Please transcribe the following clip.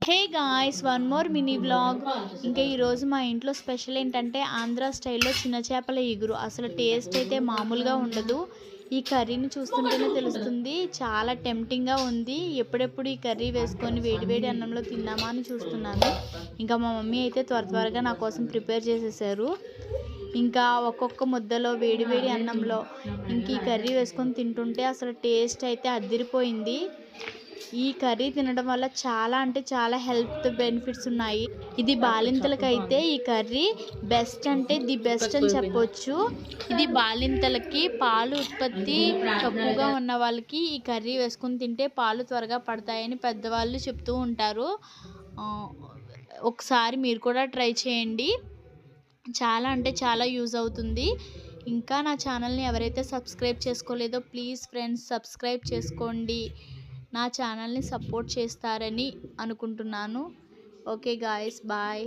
Hey guys, one more mini vlog. ఇంకా ఈరోజు మా ఇంట్లో స్పెషల్ ఏంటంటే ఆంధ్ర స్టైల్లో చిన్న చేపల ఇగురు. అసలు టేస్ట్ అయితే మామూలుగా ఉండదు. ఈ కర్రీని చూస్తుంటేనే తెలుస్తుంది, చాలా టెంప్టింగ్గా ఉంది. ఎప్పుడెప్పుడు ఈ కర్రీ వేసుకొని వేడివేడి అన్నంలో తిందామా అని చూస్తున్నాను. ఇంకా మా మమ్మీ అయితే త్వరగా నా కోసం ప్రిపేర్ చేసేసారు. ఇంకా ఒక్కొక్క ముద్దలో వేడివేడి అన్నంలో ఇంక ఈ కర్రీ వేసుకొని తింటుంటే అసలు టేస్ట్ అయితే అదిరిపోయింది. ఈ కర్రీ తినడం వల్ల చాలా అంటే చాలా హెల్త్ బెనిఫిట్స్ ఉన్నాయి. ఇది బాలింతలకైతే ఈ కర్రీ బెస్ట్ అంటే ది బెస్ట్ అని చెప్పొచ్చు. ఇది బాలింతలకి పాలు ఉత్పత్తి తక్కువగా ఉన్న వాళ్ళకి ఈ కర్రీ వేసుకొని తింటే పాలు త్వరగా పడతాయని పెద్దవాళ్ళు చెప్తూ ఉంటారు. ఒకసారి మీరు కూడా ట్రై చేయండి. చాలా అంటే చాలా యూజ్ అవుతుంది. ఇంకా నా ఛానల్ని ఎవరైతే సబ్స్క్రైబ్ చేసుకోలేదో ప్లీజ్ ఫ్రెండ్స్ సబ్స్క్రైబ్ చేసుకోండి. నా ఛానల్ని సపోర్ట్ చేస్తారని అనుకుంటున్నాను. Okay guys, bye.